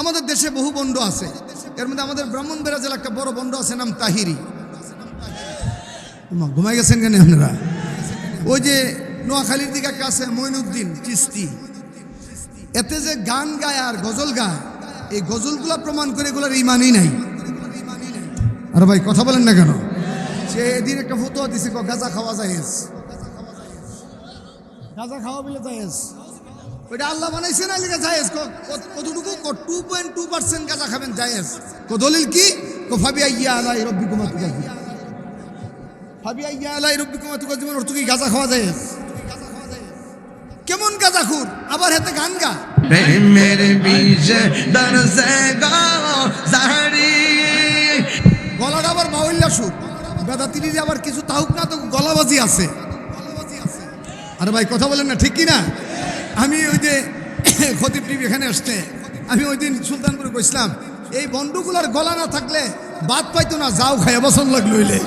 আমাদের দেশে বহু বন্ড আছে, এর মধ্যে আমাদের ব্রাহ্মণবাড়িয়া জেলা একটা বড় বন্ড আছে, নাম তাহিরি। ঘুমাই গেছেন কেন আপনারা? ওই যে নোয়াখালীর দিকে একটা আছে মঈনুদ্দিন চিস্তি, এতে যে গান গায় আর গজল গায়, এই গজলগুলা প্রমাণ করে এগুলোর ইমানই নাই। আর ভাই কথা বলেন না কেন? সে এদিন একটা ফতোয়া দিছে, গাঁজা খাওয়া জায়েজ, গাঁজা খাওয়া বলে জায়েজ। ওইটা আল্লাহ বানাইছে না, লিখে জায়েজ। কতটুকু? 2.2% গাঁজা খাবেন জায়েজ। দলিল কি? ফাবিয়া ইয়া আলাই রব্বিকুম আতুকাযিবুন, ফাবিয়া ইয়া আলাই রব্বিকুম আতুকাযিবুন। ওর কি গাঁজা খাওয়া জায়েজ? কেমন গাঁজাখুর, আবার হাতে গান গা। মেরে বিজে দরজে গাড়ি, গলাটা আবার বাউল্লা সুর, বেদাতির আবার কিছু তাহুক না তো গলাবাজি আছে। আরে ভাই কথা বলেন না, ঠিক কিনা? আমি ওই যে খতিব টিভি এখানে আসছে, আমি ওই দিন সুলতানপুরে কইছিলাম, এই বন্ধুগুলার গলা না থাকলে বাদ পাইতো না, যাও খাই বসন লাগলো হইলে।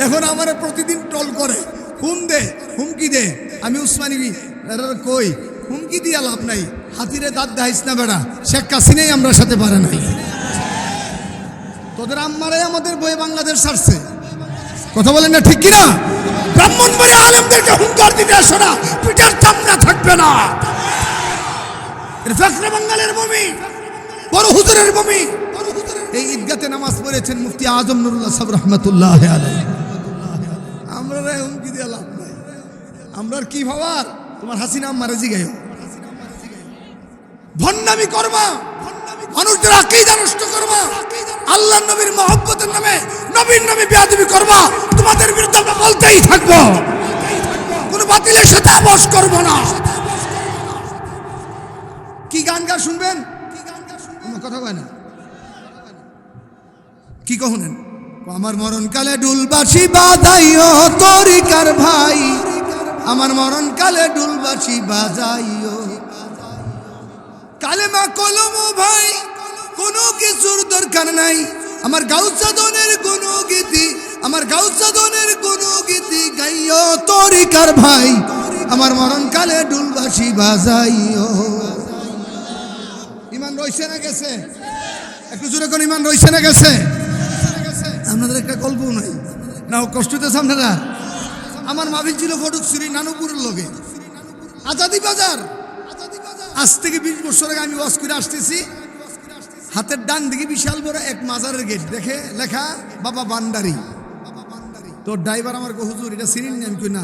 এখন আমার প্রতিদিন টল করে, হুম দে, হুমকি দে। আমি উসমানী কই, হুমকি দিয়া লাভ নাই, হাতিরে দাঁত দেখাইস না বেড়া, শেখ হাসিনাই আমরা সাথে পারে নাই। তোদের আম্মারাই আমাদের বয়ে বাংলাদেশ ছাড়ছে। কথা বলেন না, ঠিক কিনা? ব্রাহ্মণবাড়িয়া আলেমদেরকে হুঙ্কার দিতে আসো না, পিঠার চামড়া থাকবে না। ফেকরে বাঙ্গালের ভূমি, বড় হুজুরের ভূমি। এই ঈদগাতে নামাজ পড়েছেন মুফতি আজম নুরুল্লাহ সাহেব রহমতুল্লাহ আলাইহি। আমরা হুমকি দিয়ে লাভ নাই। আমরা কি ভাবার? তোমার হাসিনা আম্মারে জিগাইও, ভণ্ডামি করবা, মানুষদের আকীদা নষ্ট করবা, আল্লাহর নবীর মহব্বতের নামে নবীর নামে বেয়াদবি করবা, তোমাদের বিরুদ্ধে আমরা বলতেই থাকবো, কোনো বাতিলের সাথে আপোষ করব না। কি গান গা শুনবেন? কথা কয় না, কি কহনেন? আমার মরণকালে ডুলবাসি বাজাইও তরিকার ভাই, আমার মরণকালে ডুলবাসি বাজাইও, কালেমা কলম ভাই, কোনো কিছুর দরকার নাই। আমার গাউসাদনের কোনো গীতি, আমার গাউসাদনের কোনো গীতি গাইও তরিকার ভাই, আমার মরণকালে ডুলবাসি বাজাইও। ইমান রইছে না গেছে? একটু জোরে কোন ইমান রইছে না গেছে? আপনাদের একটা গল্প নাই না, কষ্ট হতেছে আপনারা? আমার মাহফিল ছিল ফটকছড়ি নানুপুরের লগে, আজাদি বাজার। আজ থেকে 20 বছর আগে আমি ওয়াজ করে আসতেছি, হাতের ডান দিকে বিশাল বড় এক মাজারের গেট, দেখে লেখা বাবা ভান্ডারি। তো ড্রাইভার আমার হুজুর এটা চিনেন নি? আমি কই না,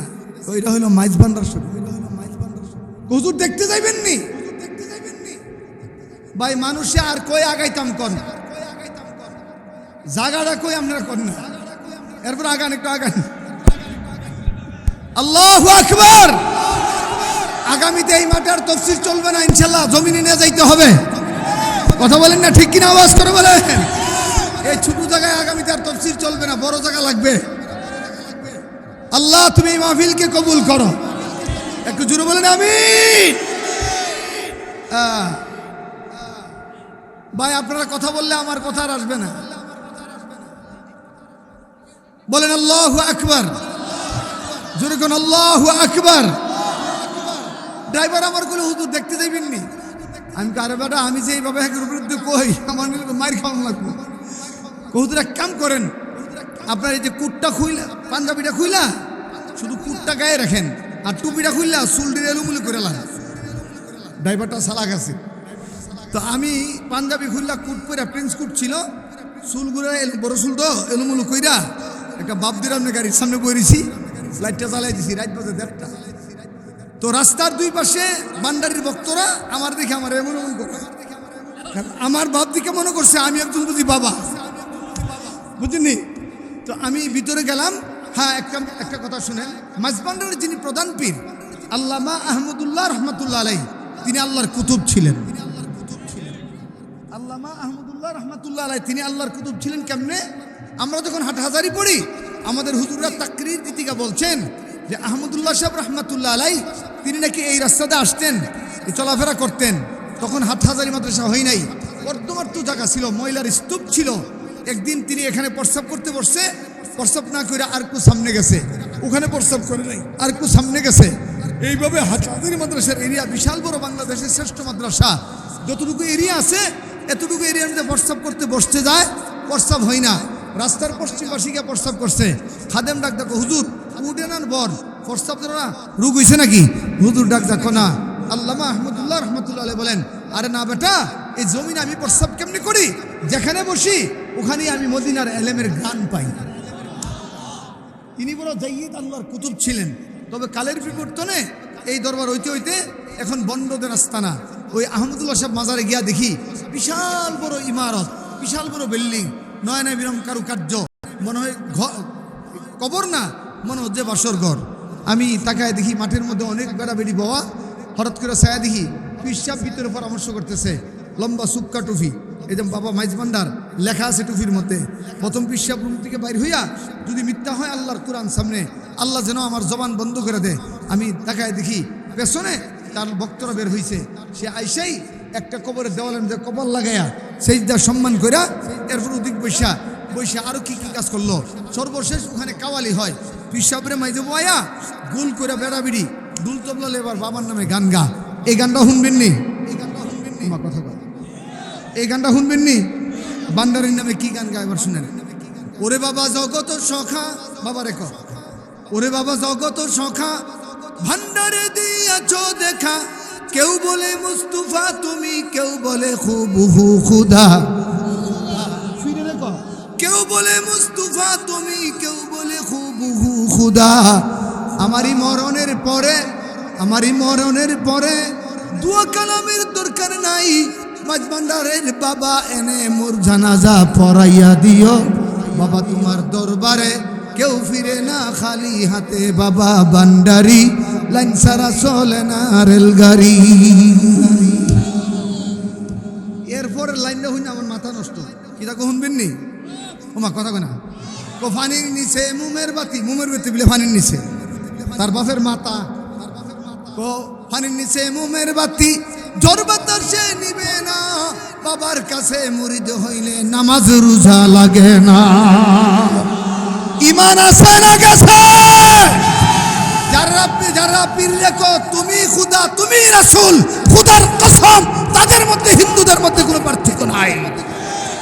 ওইটা হইলো মাইজ ভান্ডার শরীফ। হুজুর দেখতে যাইবেন নি? ভাই মানুষে আর কই আগাইতাম কন, জায়গাটা কই আপনারা কন না, এরপর আগান, একটু আগান। আল্লাহু আকবার। আগামীতে এই মাঠের তফসিল চলবে না ইনশাল্লাহ, জমিনে নিয়ে যাইতে হবে। কথা বলেন না, ঠিক কিনা? আওয়াজ করে বলেন। এই ছোট জায়গায় আগামীতে আর তফসিল চলবে না, বড় জায়গা লাগবে। আল্লাহ তুমি এই মাহফিলকে কবুল করো, একটু জোরে বলেন আমিন। ভাই আপনারা কথা বললে আমার কথা আর আসবে না, বলেন আল্লাহু আকবার, জোরে কোন আল্লাহু আকবার। ড্রাইভার আমার কোলে হুজুর দেখতে যাইবেন নি? আমি কারে বেটা, আমি যে এইভাবে একের বিরুদ্ধে কই, আমার মাইর খাওয়ানো লাগবে। হুজুর এক কাম করেন, আপনার এই যে কুটটা খুইলা, পাঞ্জাবিটা খুইলা শুধু কুটটা গায়ে রাখেন, আর টুপিটা খুইলা চুলটির এলোমুলো করে লাগান। ড্রাইভারটা সালাক আছে। তো আমি পাঞ্জাবি খুললা, কুট পরে প্রিন্স কুট ছিল, চুলগুলো বড় চুল তো এলোমুলো কইরা একটা বাপ দিরাম গাড়ির সামনে বইরেছি, লাইটটা জ্বালাই দিছি, রাত বাজে 1:30। তো রাস্তার দুই পাশে ভান্ডারির ভক্তরা আমার দেখে আমার এমন এমন করে, আমার বাপ দিকে মনে করছে আমি একজন বুঝি বাবা, বুঝিনি? তো আমি ভিতরে গেলাম। হ্যাঁ, একটা কথা শুনেন, মাঝভান্ডারের যিনি প্রধান পীর আল্লামা আহমদুল্লাহ রহমতুল্লাহ আলাইহি, তিনি আল্লাহর কুতুব ছিলেন। আল্লামা আহমদুল্লাহ রহমতুল্লাহ আলাইহি তিনি আল্লাহর কুতুব ছিলেন। কেমনে? আমরা যখন হাটহাজারি পড়ি, আমাদের হুজুররা তাকরীর গীতিকা বলছেন যে আহমদুল্লাহ সাহেব রহমতুল্লাহ আলাইহি তিনি নাকি এই রাস্তাতে আসতেন, চলাফেরা করতেন। তখন হাটহাজারি মাদ্রাসা হয় নাই, অর্ধমার্ত জায়গা ছিল, ময়লার স্তূপ ছিল। একদিন তিনি এখানে প্রস্রাব করতে বসছে, প্রস্রাব না করে আর একটু সামনে গেছে, ওখানে প্রস্রাব করে নাই, আর একটু সামনে গেছে। এইভাবে হাটহাজারি মাদ্রাসার এরিয়া বিশাল বড়, বাংলাদেশের শ্রেষ্ঠ মাদ্রাসা। যতটুকু এরিয়া আছে এতটুকু এরিয়ার মধ্যে প্রস্রাব করতে বসতে যায়, প্রস্রাব হয় না, রাস্তার পশ্চিম পাশে গিয়ে প্রস্রাব করছে। খাদেম ডাক দেখো, হুজুর উঠে না বর, প্রস্রাব ধরো না, রোগ হয়েছে নাকি? হুজুর ডাক দেখো না। আল্লামা আহমদুল্লাহ রহমতুল্লাহ আলাইহি বলেন, আরে না বেটা, এই জমিনে আমি প্রস্রাব কেমনি করি? যেখানে বসি ওখানেই আমি মদিনার এলেমের গান পাই। তিনি বড় জাইয়্যিদ আল্লাহর কুতুব ছিলেন। তবে কালের বিবর্তনে এই দরবার হইতে হইতে এখন বন্ডদের আস্তানা। ওই আহমদুল্লাহ সাহেব মাজারে গিয়া দেখি বিশাল বড় ইমারত, বিশাল বড় বিল্ডিং, নয়না বিরম কারুকার্য, মনে হয় কবর না, মনে হচ্ছে বাসর ঘর। আমি তাকায় দেখি মাঠের মধ্যে অনেক বেড়াবেড়ি বাবা, হঠাৎ করে ছায়া দেখি পিসাব ভিতরে পরামর্শ করতেছে, লম্বা সুক্কা টুফি, এই যে বাবা মাইজ ভান্ডার লেখা আছে টুফির মধ্যে। প্রথম পিসাব রুম থেকে বাইর হইয়া যদি মিথ্যা হয় আল্লাহর কোরআন সামনে, আল্লাহ যেন আমার জবান বন্ধ করে দেয়। আমি তাকায় দেখি পেছনে তার বক্তরা বের হয়েছে, সে আইসাই একটা কবরের দেওয়ালের মধ্যে কবর লাগাইয়া সেই যা সম্মান কইরা এরপর অধিক বৈশা বৈশা আরো কি কি কাজ করলো। সর্বশেষ ওখানে কাওয়ালি হয়, পিসাবরে মাইজে বয়া গোল করে বেড়াবিড়ি দুল তবলা লেবার বাবার নামে গান গা। এই গানটা শুনবেন নি? আমার কথা বল, এই গানটা শুনবেন নি? বান্ডারির নামে কি গান গায় এবার শুনেন। ওরে বাবা জগত সখা, বাবা রেখো, ওরে বাবা জগত সখা ভান্ডারে দিয়াছো দেখা, কেউ বলে মুস্তাফা তুমি, কেউ বলে খুবহু খুদা, কেউ বলে মুস্তাফা তুমি, কেউ বলে খুবহু খুদা। আমারই মরণের পরে, আমারই মরণের পরে দুয়া কালামের দরকার নাই, মাঝ ভান্ডারের বাবা এনে মোর জানাজা পড়াইয়া দিও। বাবা তোমার দরবারে কেউ ফিরে না খালি হাতে, বাবা ভান্ডারি লাইন সারা চলে না রেলগাড়ি। এরপরের লাইনটা হইনা আমার মাথা নষ্ট, কি তা শুনবেন নি? ওমা কথা কয় না, ও ফানির নিচে মুমের বাতি, মুমের বাতি বলে ফানির নিচে তার বাপের মাতা, ও ফানির নিচে মুমের বাতি ঝড় বাতাসে নিবে না, বাবার কাছে মুরিদ হইলে নামাজ রোজা লাগে না। ইমান আছে না গেছে? যারা পীর রেখো তুমি খুদা, তুমি রাসূল, খুদার কসম তাদের মধ্যে হিন্দুদের মধ্যে কোনো পার্থক্য নাই।